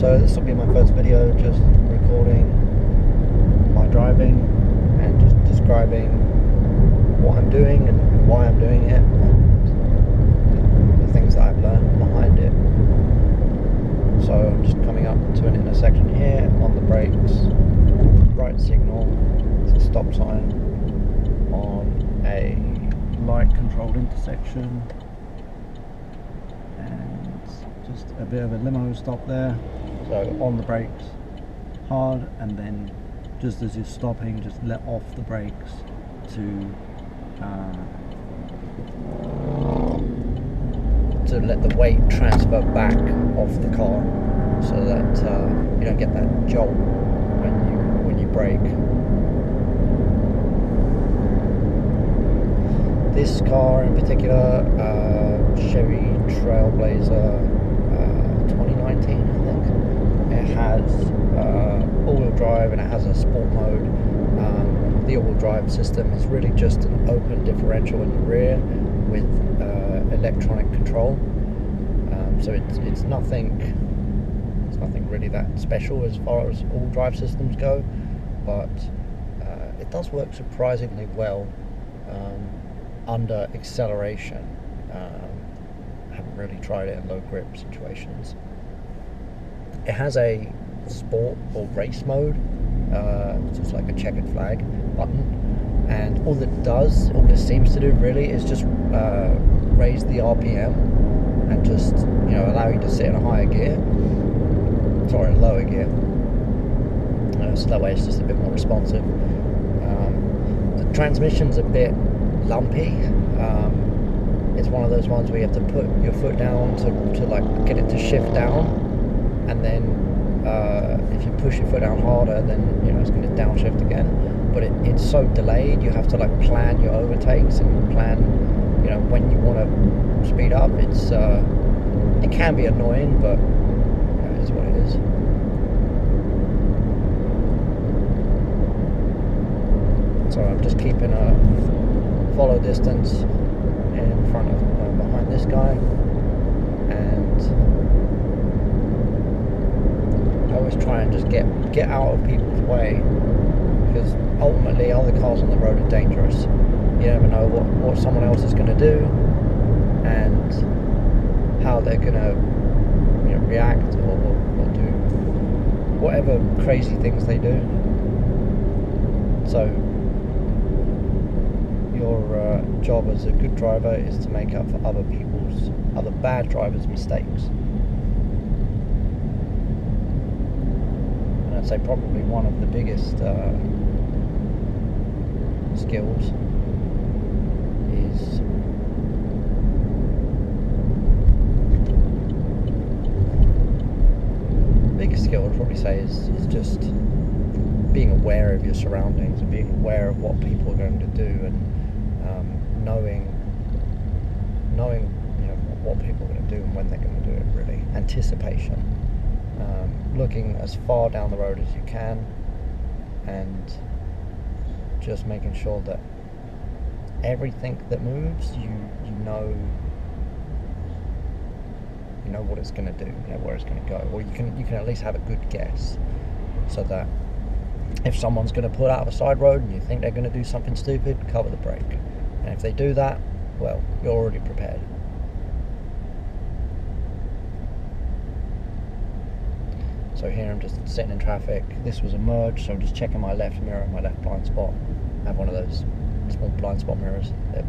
So this will be my first video, just recording my driving and just describing what I'm doing and why I'm doing it and the things that I've learned behind it. So I'm just coming up to an intersection here, on the brakes, right signal, it's a stop sign on a light controlled intersection, and just a bit of a limo stop there. So on the brakes hard, and then just as you're stopping, just let off the brakes to let the weight transfer back off the car, so that you don't get that jolt when you brake. This car in particular, Chevy Trailblazer 2019, I think. It has all-wheel drive and it has a sport mode. The all-wheel drive system is really just an open differential in the rear with electronic control. So it's nothing really that special as far as all drive systems go, but it does work surprisingly well under acceleration. I haven't really tried it in low grip situations. It has a sport or race mode, so it's like a checkered flag button, and all it seems to do really is just raise the RPM and just allow you to sit in a higher gear, sorry, lower gear, so that way it's just a bit more responsive. The transmission's a bit lumpy. It's one of those ones where you have to put your foot down to like get it to shift down, and then if you push your foot down harder, then it's going to downshift again. But it's so delayed, you have to like plan your overtakes and plan when you want to speed up. It can be annoying, but it is what it is. So I'm just keeping a follow distance in front of behind this guy, and I always try and just get out of people's way, because ultimately other cars on the road are dangerous. You never know what someone else is going to do and how they're going to react or do whatever crazy things they do. So your job as a good driver is to make up for other bad drivers' mistakes. And I'd say probably one of the biggest skills is I'd probably say is just being aware of your surroundings and being aware of what people are going to do, and knowing what people are going to do and when they're going to do it. Really, anticipation, looking as far down the road as you can, and just making sure that everything that moves, you know what it's going to do, where it's going to go, or you can at least have a good guess, so that if someone's going to pull out of a side road and you think they're going to do something stupid, cover the brake, and if they do that, well, you're already prepared. So here I'm just sitting in traffic. This was a merge, so I'm just checking my left mirror and my left blind spot. I have one of those small blind spot mirrors. They're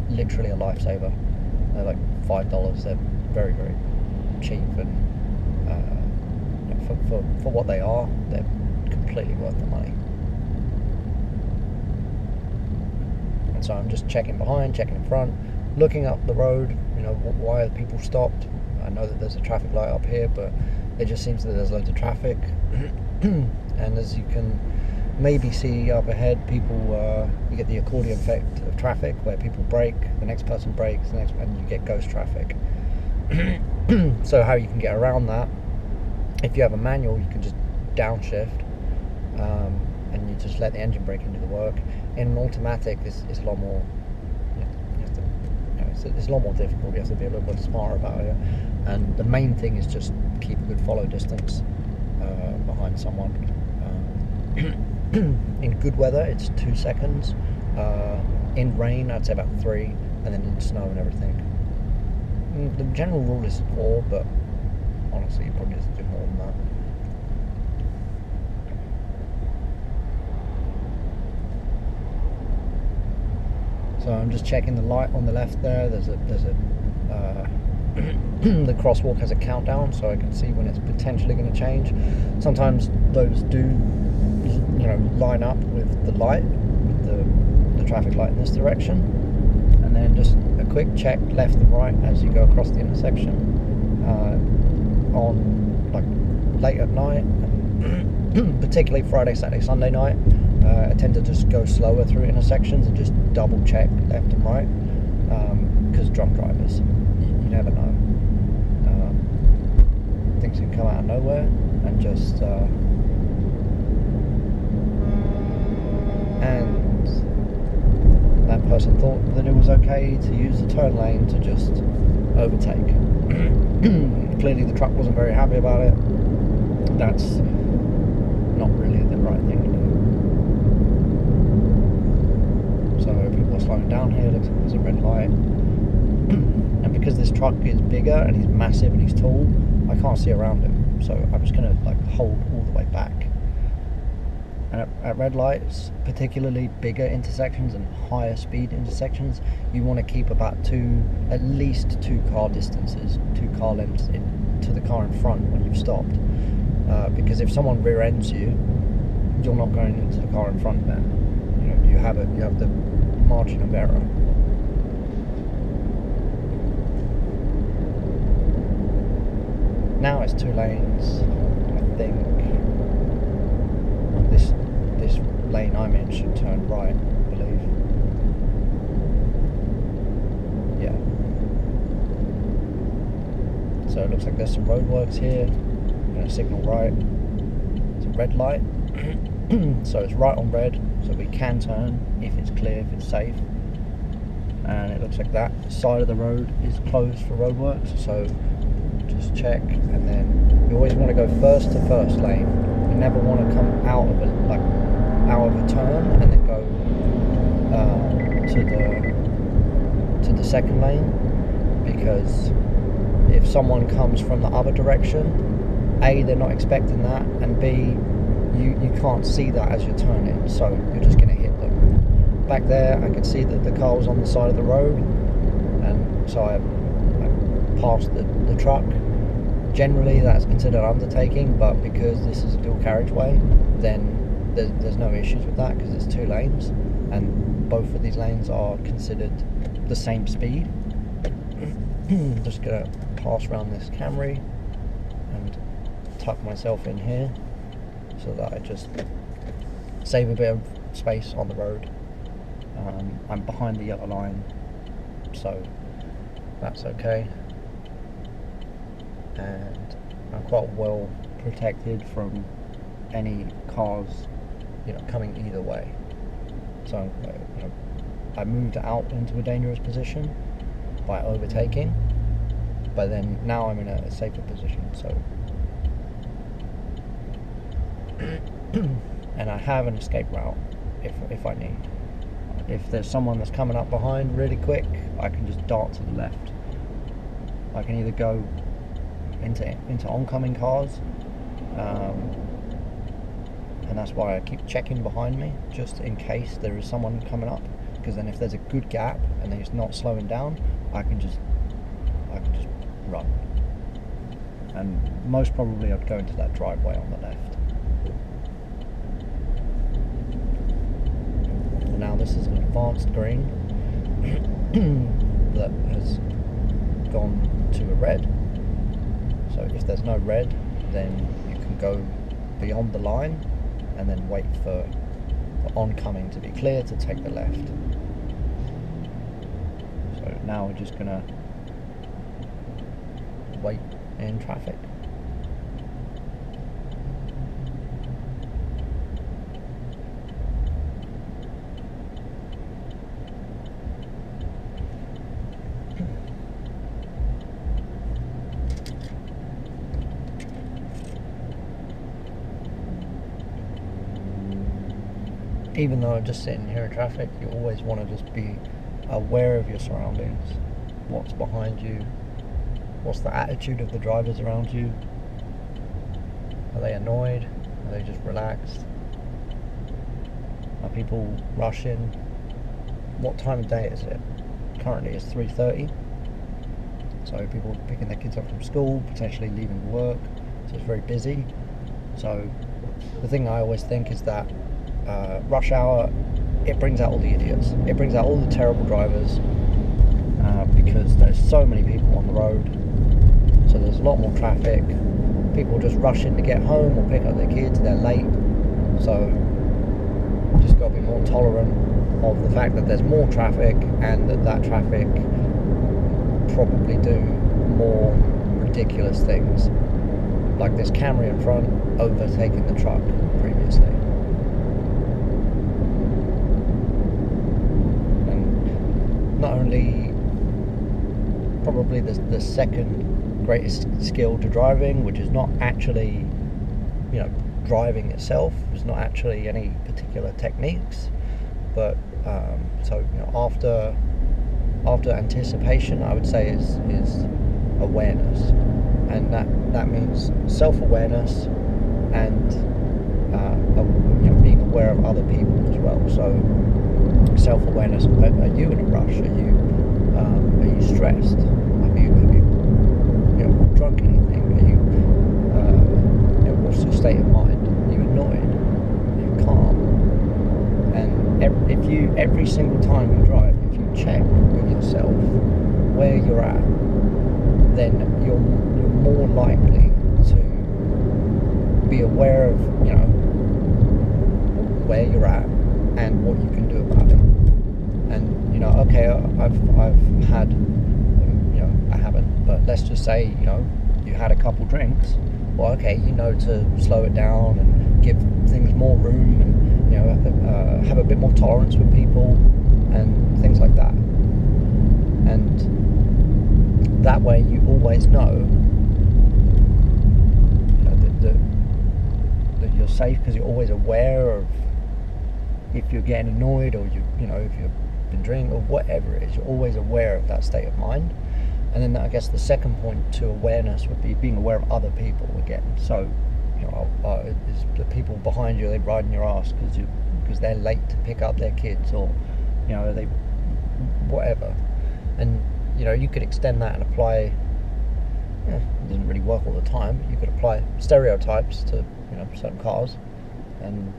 literally a lifesaver. They're like $5. They're very, very cheap, and for what they are, they're completely worth the money. And so I'm just checking behind, checking in front, looking up the road. Why are people stopped? I know that there's a traffic light up here, but it just seems that there's loads of traffic. And as you can maybe see up ahead, people you get the accordion effect of traffic, where people brake, the next person brakes, and you get ghost traffic. So how you can get around that, if you have a manual, you can just downshift, and you just let the engine brake and do the work. In an automatic, it's a lot more. It's a lot more difficult. You have to be a little bit smarter about it. And the main thing is just keep a good follow distance. second behind someone. In good weather, it's 2 seconds. In rain, I'd say about 3, and then in snow and everything. The general rule is 4, but honestly, you probably have to do more than that. So I'm just checking the light on the left there. There's a the crosswalk has a countdown, so I can see when it's potentially going to change. Sometimes those do, line up with the light, with the traffic light in this direction. And then just a quick check left and right as you go across the intersection. On like late at night, and particularly Friday, Saturday, Sunday night, I tend to just go slower through intersections and just double check left and right, because drunk drivers, you never know. Things can come out of nowhere and just and that person thought that it was okay to use the turn lane to just overtake. Clearly the truck wasn't very happy about it. That's not really the right thing to do. So people are slowing down here. Looks like there's a red light. And because this truck is bigger and he's massive and he's tall, I can't see around him. So I'm just going to hold all the way back. And at red lights, particularly bigger intersections and higher speed intersections, you want to keep about at least 2 car distances, 2 car lengths to the car in front when you've stopped. Because if someone rear ends you, you're not going into the car in front then. You have the margin of error. Now it's 2 lanes. I think this lane I'm in should turn right, I believe. Yeah. So it looks like there's some roadworks here. I'm going to signal right. It's a red light. So it's right on red, so we can turn if it's clear, if it's safe. And it looks like that side of the road is closed for roadworks, so just check. And then you always want to go first to first lane. You never want to come out of a turn and then go to the second lane, because if someone comes from the other direction, A, they're not expecting that, and B, you can't see that as you're turning, so you're just going to hit them. Back there I could see that the car was on the side of the road, and so I passed the truck. Generally that's considered undertaking, but because this is a dual carriageway, then there's no issues with that, because it's 2 lanes and both of these lanes are considered the same speed. Just gonna pass around this Camry and tuck myself in here so that I just save a bit of space on the road. I'm behind the yellow line, so that's okay. And I'm quite well protected from any cars, coming either way. So I moved out into a dangerous position by overtaking, but then now I'm in a safer position. So, and I have an escape route if I need. If there's someone that's coming up behind really quick, I can just dart to the left. I can either go into oncoming cars, and that's why I keep checking behind me, just in case there is someone coming up, because then if there's a good gap and they're just not slowing down, I can just run. And most probably I'd go into that driveway on the left. Now this is an advanced green that has gone to a red. So if there's no red, then you can go beyond the line and then wait for the oncoming to be clear to take the left. So now we're just gonna wait in traffic. even though just sitting here in traffic, you always want to just be aware of your surroundings, what's behind you, what's the attitude of the drivers around you. Are they annoyed? Are they just relaxed? Are people rushing? What time of day is it? Currently it's 3:30, so people are picking their kids up from school, potentially leaving work, so it's very busy. So the thing I always think is that rush hour, it brings out all the idiots. It brings out all the terrible drivers because there's so many people on the road, so there's a lot more traffic. People just rushing to get home or pick up their kids, they're late. So just got to be more tolerant of the fact that there's more traffic, and that traffic probably do more ridiculous things, like this Camry in front overtaking the truck previously. And not only probably the second greatest skill to driving, which is not actually, driving itself, it's not actually any particular techniques, but so after anticipation, I would say is awareness, and that means self-awareness and being aware of other people as well. So self-awareness: are you in a rush? Are you stressed? Have you drunk anything? Are you what's your state of mind? Are you annoyed? Are you calm? And every single time you drive, if you check with yourself where you're at, then you're more likely to be aware of where you're at and what you can do about it. And okay, I've had I haven't, but let's just say you had a couple drinks. Well, okay, to slow it down and give things more room, and have a bit more tolerance with people and things like that. And that way you always know that you're safe, because you're always aware of if you're getting annoyed, or if you've been drinking or whatever it is. You're always aware of that state of mind. And then I guess the second point to awareness would be being aware of other people again. So is the people behind you, are they riding your ass because they're late to pick up their kids, or they whatever. And you could extend that and apply. It doesn't really work all the time, but you could apply stereotypes to certain cars, and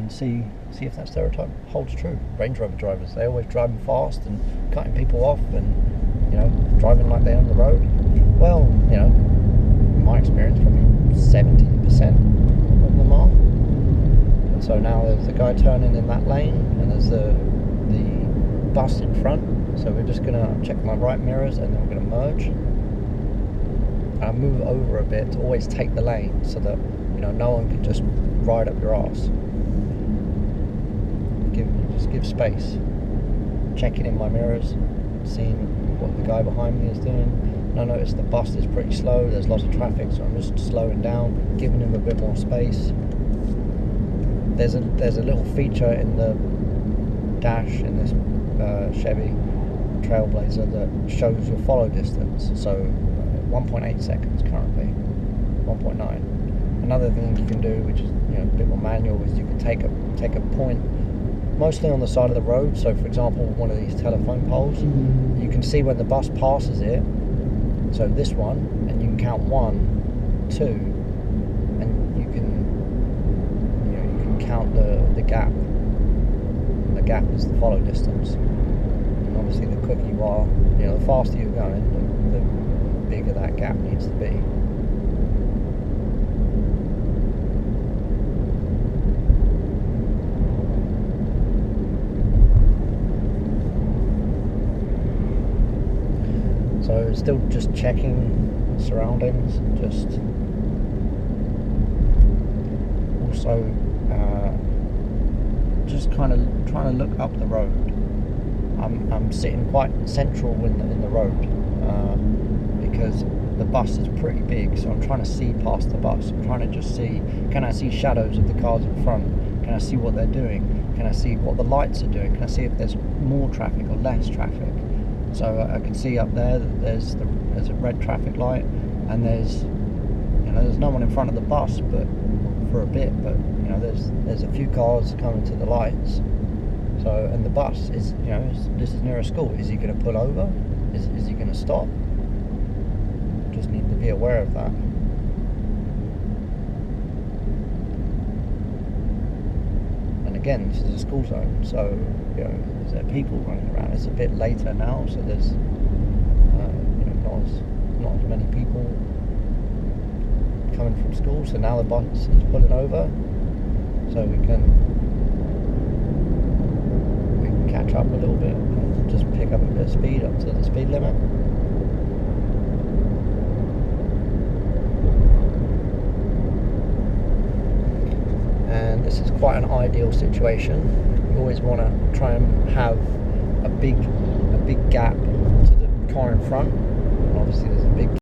see if that stereotype holds true. Range Rover drivers, they always driving fast and cutting people off, and driving like they're on the road. Well, in my experience, probably 70% of them are. And so now there's the guy turning in that lane, and there's the bus in front. So we're just gonna check my right mirrors, and then we're gonna merge. And I move over a bit to always take the lane, so that no one can just ride up your arse. Give space. Checking in my mirrors, seeing what the guy behind me is doing. And I notice the bus is pretty slow, there's lots of traffic, so I'm just slowing down, giving him a bit more space. There's a little feature in the dash in this Chevy Trailblazer that shows your follow distance. So 1.8 seconds currently, 1.9. Another thing you can do, which is a bit more manual, is you can take a point mostly on the side of the road. So for example, one of these telephone poles, you can see when the bus passes it, so this one, and you can count 1, 2, and you can count the gap. The gap is the follow distance, and obviously the quicker you are, the faster you're going, the bigger that gap needs to be. So still just checking surroundings, just also just kind of trying to look up the road. I'm sitting quite central in the road because the bus is pretty big, so I'm trying to see past the bus. I'm trying to just see, can I see shadows of the cars in front? Can I see what they're doing? Can I see what the lights are doing? Can I see if there's more traffic or less traffic? So I can see up there that there's a red traffic light, and there's no one in front of the bus, but for a bit. But there's a few cars coming to the lights. So, and the bus is, this is near a school. Is he going to pull over? Is he going to stop? Just need to be aware of that. And again, this is a school zone, so there are people running around. It's a bit later now, so there's not as many people coming from school. So now the bus is pulling over, so we can catch up a little bit and just pick up a bit of speed up to the speed limit. And this is quite an ideal situation. You always want to try and have a big gap to the car in front, and obviously there's a big